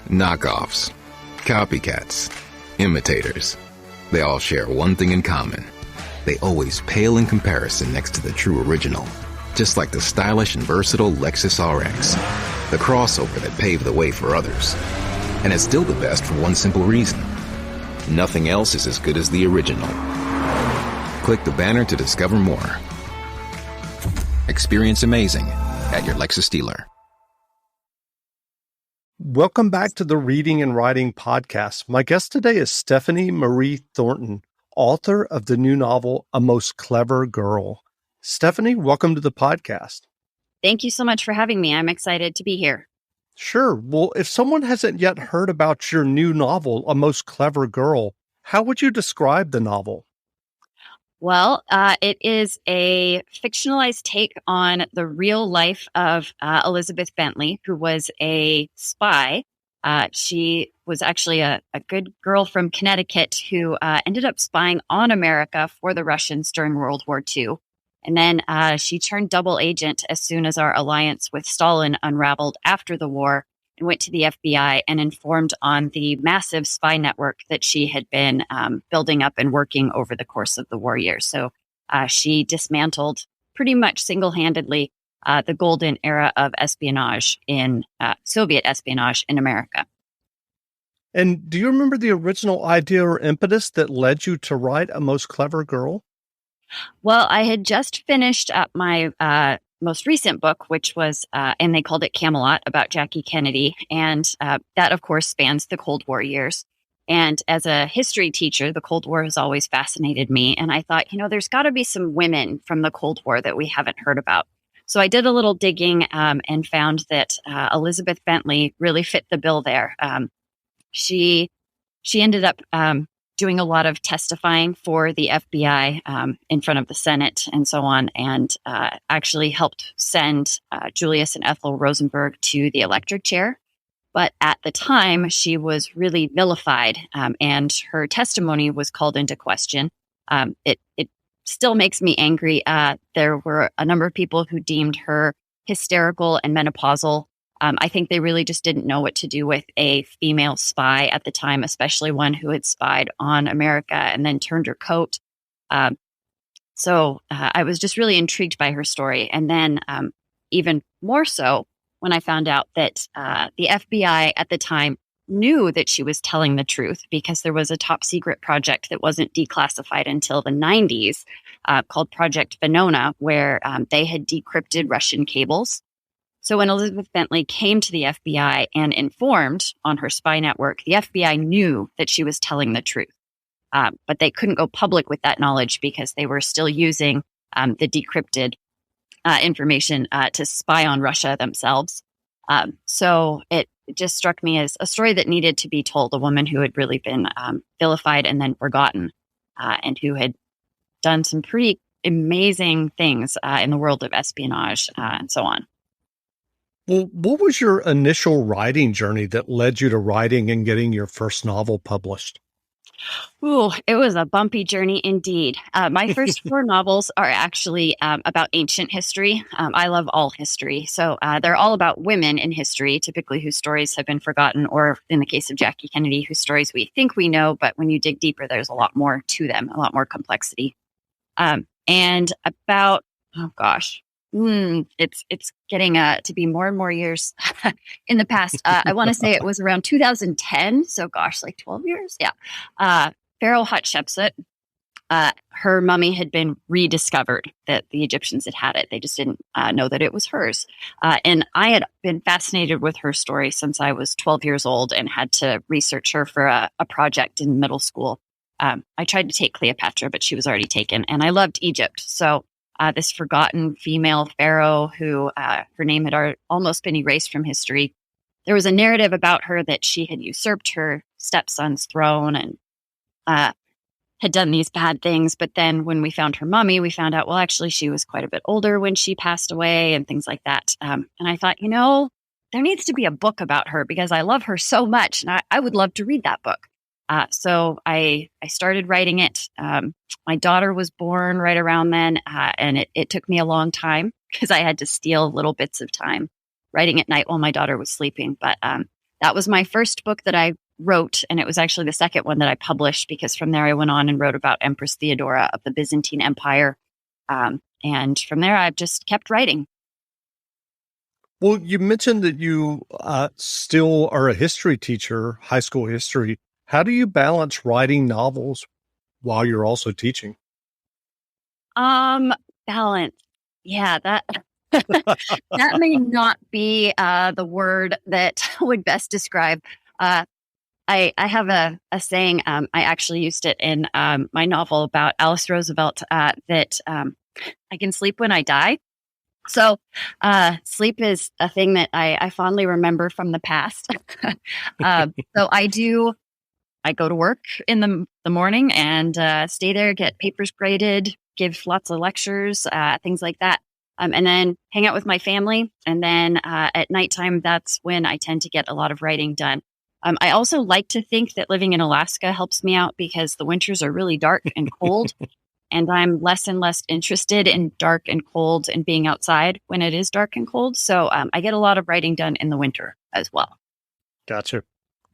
Knockoffs, copycats, imitators. They all share one thing in common. They always pale in comparison next to the true original. Just like the stylish and versatile Lexus RX, the crossover that paved the way for others. And it's still the best for one simple reason. Nothing else is as good as the original. Click the banner to discover more. Experience amazing at your Lexus dealer. Welcome back to the Reading and Writing Podcast. My guest today is Stephanie Marie Thornton, author of the new novel, A Most Clever Girl. Stephanie, welcome to the podcast. Thank you so much for having me. I'm excited to be here. Sure. Well, if someone hasn't yet heard about your new novel, A Most Clever Girl, how would you describe the novel? Well, it is a fictionalized take on the real life of Elizabeth Bentley, who was a spy. She was actually a good girl from Connecticut who ended up spying on America for the Russians during World War II. And then she turned double agent as soon as our alliance with Stalin unraveled after the war, and went to the FBI and informed on the massive spy network that she had been building up and working over the course of the war years. So she dismantled pretty much single-handedly the golden era of espionage in Soviet espionage in America. And do you remember the original idea or impetus that led you to write A Most Clever Girl? Well, I had just finished up my most recent book, which was, and they called it Camelot, about Jackie Kennedy. And that, of course, spans the Cold War years. And as a history teacher, the Cold War has always fascinated me. And I thought, there's got to be some women from the Cold War that we haven't heard about. So I did a little digging and found that Elizabeth Bentley really fit the bill there. She ended up doing a lot of testifying for the FBI in front of the Senate and so on, and actually helped send Julius and Ethel Rosenberg to the electric chair. But at the time, she was really vilified, and her testimony was called into question. It still makes me angry. There were a number of people who deemed her hysterical and menopausal. I think they really just didn't know what to do with a female spy at the time, especially one who had spied on America and then turned her coat. So I was just really intrigued by her story. And then even more so when I found out that the FBI at the time knew that she was telling the truth, because there was a top secret project that wasn't declassified until the 90s called Project Venona, where they had decrypted Russian cables. So when Elizabeth Bentley came to the FBI and informed on her spy network, the FBI knew that she was telling the truth. But they couldn't go public with that knowledge because they were still using the decrypted information to spy on Russia themselves. So it just struck me as a story that needed to be told, a woman who had really been vilified and then forgotten, and who had done some pretty amazing things in the world of espionage and so on. Well, what was your initial writing journey that led you to writing and getting your first novel published? Ooh, it was a bumpy journey indeed. My first four novels are actually about ancient history. I love all history. So they're all about women in history, typically whose stories have been forgotten, or in the case of Jackie Kennedy, whose stories we think we know, but when you dig deeper, there's a lot more to them, a lot more complexity. And about, it's getting to be more and more years in the past. I want to say it was around 2010. So like 12 years. Yeah. Pharaoh Hatshepsut, her mummy had been rediscovered, that the Egyptians had it. They just didn't know that it was hers. And I had been fascinated with her story since I was 12 years old and had to research her for a project in middle school. I tried to take Cleopatra, but she was already taken. And I loved Egypt. So this forgotten female pharaoh who her name had almost been erased from history. There was a narrative about her that she had usurped her stepson's throne and had done these bad things. But then when we found her mummy, we found out, well, actually, she was quite a bit older when she passed away and things like that. And I thought, there needs to be a book about her because I love her so much. And I would love to read that book. So I started writing it. My daughter was born right around then, and it took me a long time because I had to steal little bits of time writing at night while my daughter was sleeping. But that was my first book that I wrote, and it was actually the second one that I published, because from there I went on and wrote about Empress Theodora of the Byzantine Empire. And from there, I've just kept writing. Well, you mentioned that you still are a history teacher, high school history. How do you balance writing novels while you're also teaching? Balance. Yeah, that that may not be the word that would best describe. I have a saying. I actually used it in my novel about Alice Roosevelt, that I can sleep when I die. So sleep is a thing that I fondly remember from the past. So I go to work in the morning and stay there, get papers graded, give lots of lectures, things like that. And then hang out with my family. And then at nighttime, that's when I tend to get a lot of writing done. I also like to think that living in Alaska helps me out, because the winters are really dark and cold. And I'm less and less interested in dark and cold and being outside when it is dark and cold. So I get a lot of writing done in the winter as well. Gotcha.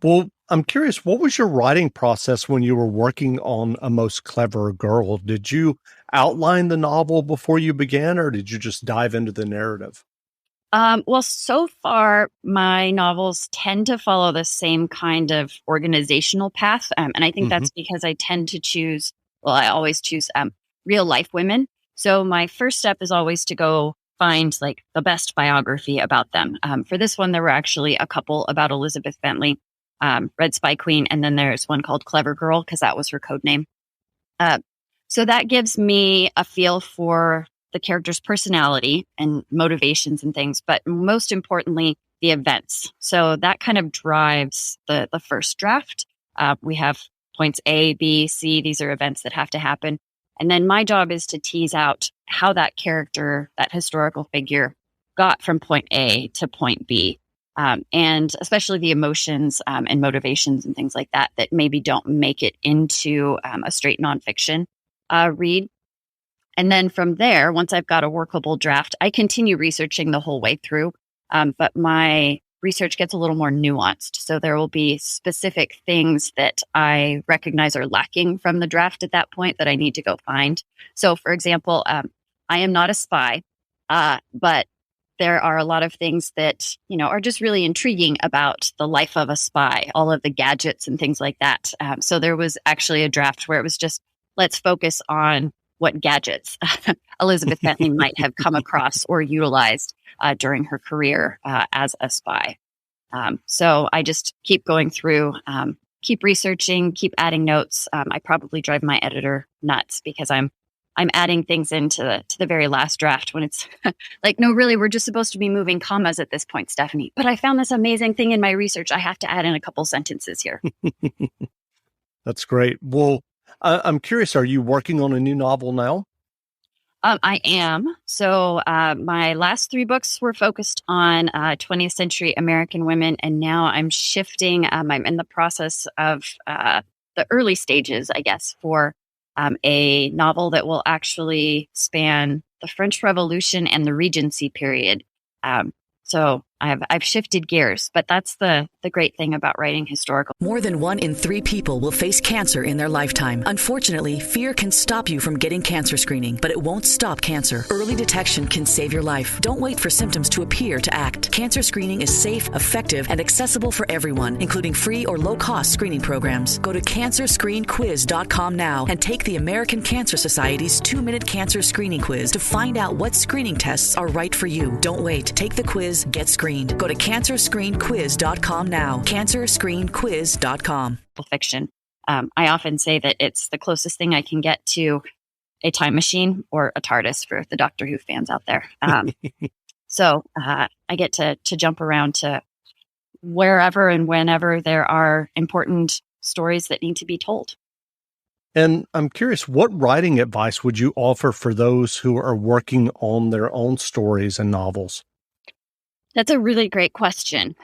Well, I'm curious, what was your writing process when you were working on A Most Clever Girl? Did you outline the novel before you began, or did you just dive into the narrative? Well, so far, my novels tend to follow the same kind of organizational path. And I think that's because I tend to choose, well, I always choose real life women. So my first step is always to go find like the best biography about them. For this one, there were actually a couple about Elizabeth Bentley, Red Spy Queen, and then there's one called Clever Girl, because that was her code name. So that gives me a feel for the character's personality and motivations and things, but most importantly, the events. So that kind of drives the first draft. We have points A, B, C. These are events that have to happen. And then my job is to tease out how that character, that historical figure, got from point A to point B. And especially the emotions and motivations and things like that maybe don't make it into a straight nonfiction read. And then from there, once I've got a workable draft, I continue researching the whole way through. But my research gets a little more nuanced. So there will be specific things that I recognize are lacking from the draft at that point that I need to go find. So, for example, I am not a spy, but there are a lot of things that, are just really intriguing about the life of a spy, all of the gadgets and things like that. So there was actually a draft where it was just, let's focus on what gadgets Elizabeth Bentley might have come across or utilized during her career as a spy. So I just keep going through, keep researching, keep adding notes. I probably drive my editor nuts, because I'm adding things into the very last draft when it's like, no, really, we're just supposed to be moving commas at this point, Stephanie. But I found this amazing thing in my research. I have to add in a couple sentences here. That's great. Well, I'm curious, are you working on a new novel now? I am. So my last 3 books were focused on 20th century American women. And now I'm shifting. I'm in the process of the early stages, I guess, for a novel that will actually span the French Revolution and the Regency period. So I've shifted gears, but that's the great thing about writing historical. More than 1 in 3 people will face cancer in their lifetime. Unfortunately, fear can stop you from getting cancer screening, but it won't stop cancer. Early detection can save your life. Don't wait for symptoms to appear to act. Cancer screening is safe, effective, and accessible for everyone, including free or low-cost screening programs. Go to CancerScreenQuiz.com now and take the American Cancer Society's 2-minute cancer screening quiz to find out what screening tests are right for you. Don't wait. Take the quiz, get screened. Go to CancerScreenQuiz.com now. CancerScreenQuiz.com. Fiction. I often say that it's the closest thing I can get to a time machine or a TARDIS for the Doctor Who fans out there. So I get to jump around to wherever and whenever there are important stories that need to be told. And I'm curious, what writing advice would you offer for those who are working on their own stories and novels? That's a really great question,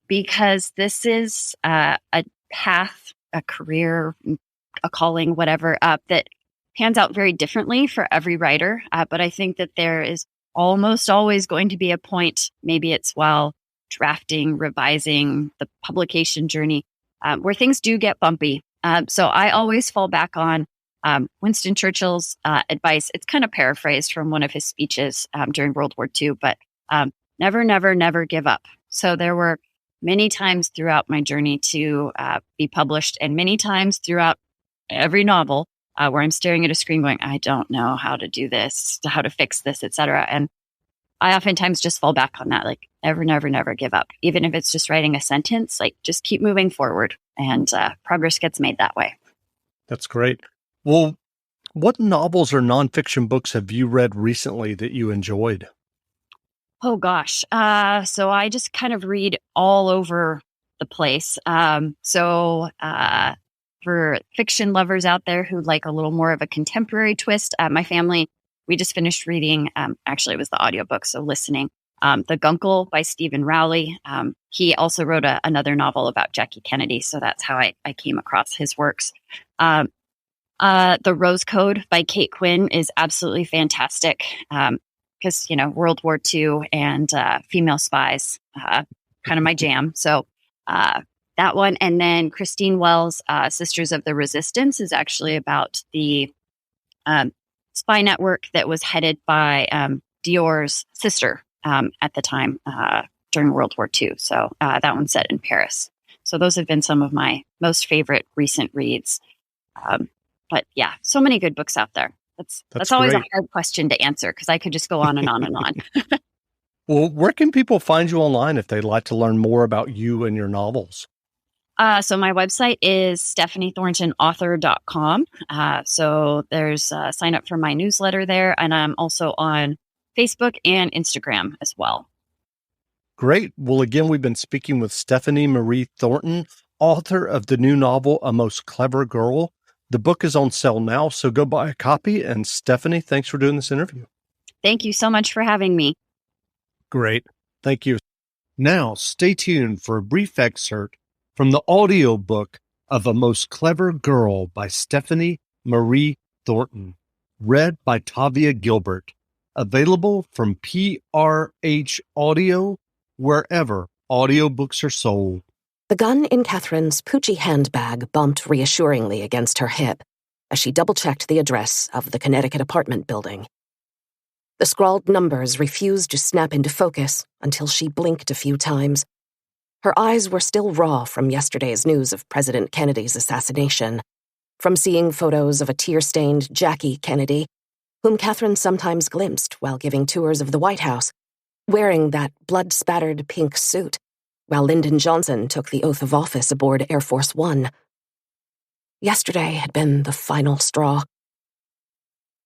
because this is a path, a career, a calling, whatever, that pans out very differently for every writer. But I think that there is almost always going to be a point, maybe it's while drafting, revising, the publication journey, where things do get bumpy. So I always fall back on Winston Churchill's advice. It's kind of paraphrased from one of his speeches during World War II, but never, never, never give up. So there were many times throughout my journey to be published, and many times throughout every novel where I'm staring at a screen going, I don't know how to do this, how to fix this, etc. And I oftentimes just fall back on that, like never, never, never give up. Even if it's just writing a sentence, like just keep moving forward, and progress gets made that way. That's great. Well, what novels or nonfiction books have you read recently that you enjoyed? Oh, gosh. So I just kind of read all over the place. For fiction lovers out there who like a little more of a contemporary twist, my family, we just finished reading, actually it was the audiobook, so listening, The Guncle by Stephen Rowley. He also wrote another novel about Jackie Kennedy, so that's how I came across his works. The Rose Code by Kate Quinn is absolutely fantastic. Because, World War II and female spies, kind of my jam. So that one. And then Christine Wells' Sisters of the Resistance is actually about the spy network that was headed by Dior's sister at the time during World War II. So that one's set in Paris. So those have been some of my most favorite recent reads. But yeah, so many good books out there. That's always a hard question to answer because I could just go on and on and on. Well, where can people find you online if they'd like to learn more about you and your novels? So my website is stephaniethorntonauthor.com. So there's sign up for my newsletter there. And I'm also on Facebook and Instagram as well. Great. Well, again, we've been speaking with Stephanie Marie Thornton, author of the new novel, A Most Clever Girl. The book is on sale now, so go buy a copy. And Stephanie, thanks for doing this interview. Thank you so much for having me. Great. Thank you. Now, stay tuned for a brief excerpt from the audiobook of A Most Clever Girl by Stephanie Marie Thornton, read by Tavia Gilbert, available from PRH Audio, wherever audiobooks are sold. The gun in Catherine's Poochie handbag bumped reassuringly against her hip as she double-checked the address of the Connecticut apartment building. The scrawled numbers refused to snap into focus until she blinked a few times. Her eyes were still raw from yesterday's news of President Kennedy's assassination, from seeing photos of a tear-stained Jackie Kennedy, whom Catherine sometimes glimpsed while giving tours of the White House, wearing that blood-spattered pink suit, while Lyndon Johnson took the oath of office aboard Air Force One. Yesterday had been the final straw.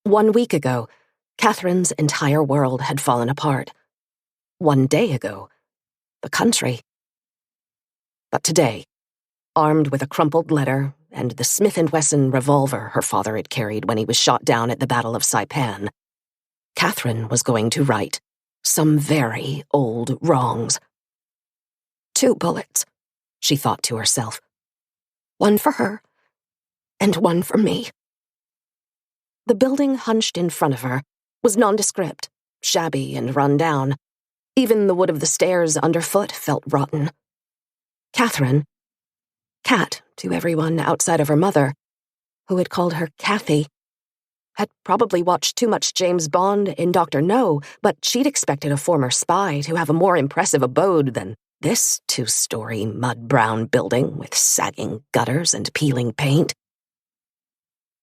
1 week ago, Catherine's entire world had fallen apart. 1 day ago, the country. But today, armed with a crumpled letter and the Smith & Wesson revolver her father had carried when he was shot down at the Battle of Saipan, Catherine was going to right some very old wrongs. 2 bullets, she thought to herself. 1 for her, and 1 for me. The building hunched in front of her was nondescript, shabby and run down. Even the wood of the stairs underfoot felt rotten. Catherine, Cat to everyone outside of her mother, who had called her Kathy, had probably watched too much James Bond in Dr. No, but she'd expected a former spy to have a more impressive abode than this 2-story mud-brown building with sagging gutters and peeling paint.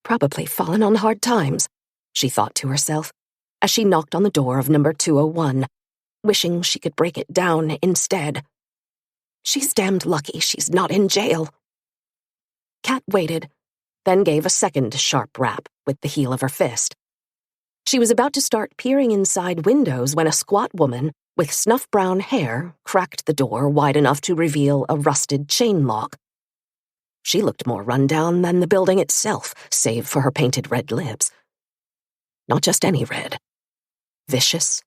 Probably fallen on hard times, she thought to herself, as she knocked on the door of number 201, wishing she could break it down instead. She's damned lucky she's not in jail. Cat waited, then gave a second sharp rap with the heel of her fist. She was about to start peering inside windows when a squat woman with snuff-brown hair cracked the door wide enough to reveal a rusted chain lock. She looked more run-down than the building itself, save for her painted red lips. Not just any red. Vicious,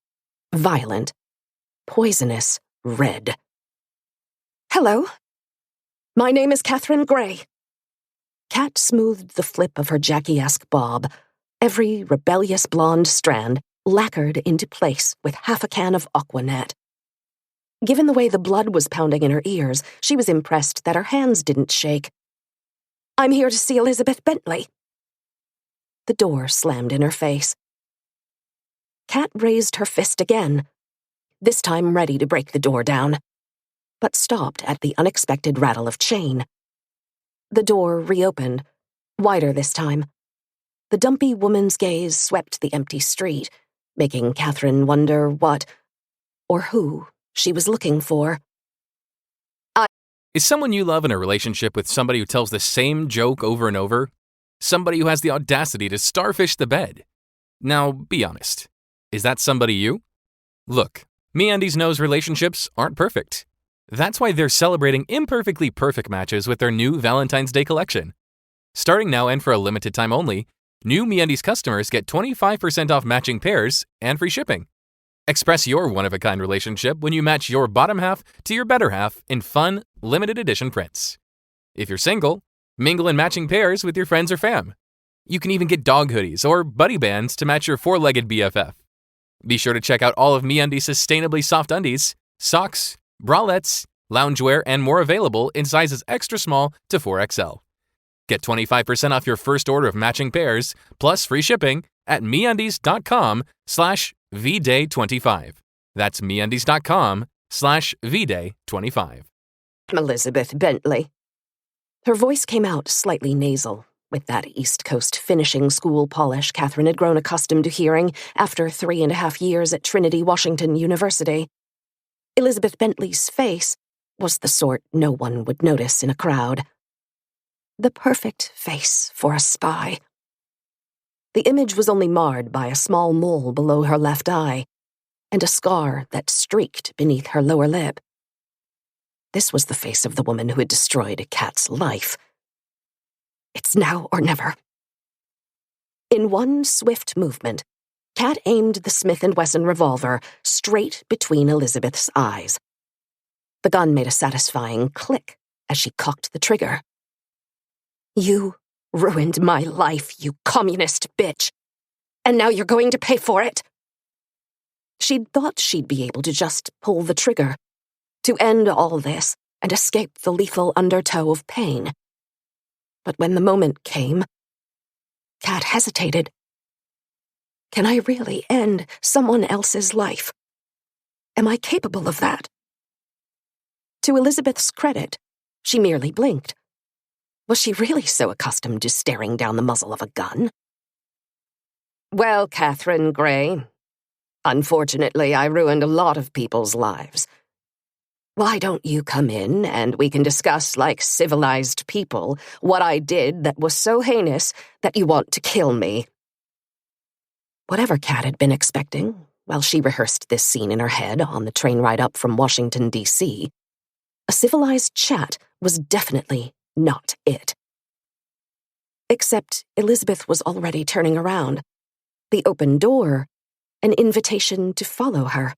violent, poisonous red. "Hello. My name is Catherine Gray." Cat smoothed the flip of her Jackie-esque bob, every rebellious blonde strand lacquered into place with half a can of Aquanet. Given the way the blood was pounding in her ears, she was impressed that her hands didn't shake. "I'm here to see Elizabeth Bentley." The door slammed in her face. Kat raised her fist again, this time ready to break the door down, but stopped at the unexpected rattle of chain. The door reopened, wider this time. The dumpy woman's gaze swept the empty street, making Catherine wonder what, or who, she was looking for. Is someone you love in a relationship with somebody who tells the same joke over and over? Somebody who has the audacity to starfish the bed? Now, be honest. Is that somebody you? Look, MeUndies knows relationships aren't perfect. That's why they're celebrating imperfectly perfect matches with their new Valentine's Day collection. Starting now and for a limited time only, new MeUndies customers get 25% off matching pairs and free shipping. Express your one-of-a-kind relationship when you match your bottom half to your better half in fun, limited edition prints. If you're single, mingle in matching pairs with your friends or fam. You can even get dog hoodies or buddy bands to match your four-legged BFF. Be sure to check out all of MeUndies' sustainably soft undies, socks, bralettes, loungewear, and more available in sizes extra small to 4XL. Get 25% off your first order of matching pairs, plus free shipping at MeUndies.com/VDay25. That's MeUndies.com/VDay25. Elizabeth Bentley. Her voice came out slightly nasal, with that East Coast finishing school polish Catherine had grown accustomed to hearing after 3.5 years at Trinity Washington University. Elizabeth Bentley's face was the sort no one would notice in a crowd. The perfect face for a spy. The image was only marred by a small mole below her left eye and a scar that streaked beneath her lower lip. This was the face of the woman who had destroyed Kat's life. It's now or never. In one swift movement, Kat aimed the Smith & Wesson revolver straight between Elizabeth's eyes. The gun made a satisfying click as she cocked the trigger. "You ruined my life, you communist bitch, and now you're going to pay for it." She'd thought she'd be able to just pull the trigger, to end all this and escape the lethal undertow of pain. But when the moment came, Kat hesitated. Can I really end someone else's life? Am I capable of that? To Elizabeth's credit, she merely blinked. Was she really so accustomed to staring down the muzzle of a gun? "Well, Catherine Gray, unfortunately, I ruined a lot of people's lives. Why don't you come in and we can discuss like civilized people what I did that was so heinous that you want to kill me?" Whatever Kat had been expecting, while she rehearsed this scene in her head on the train ride up from Washington, D.C., a civilized chat was definitely not it. Except Elizabeth was already turning around, the open door an invitation to follow her.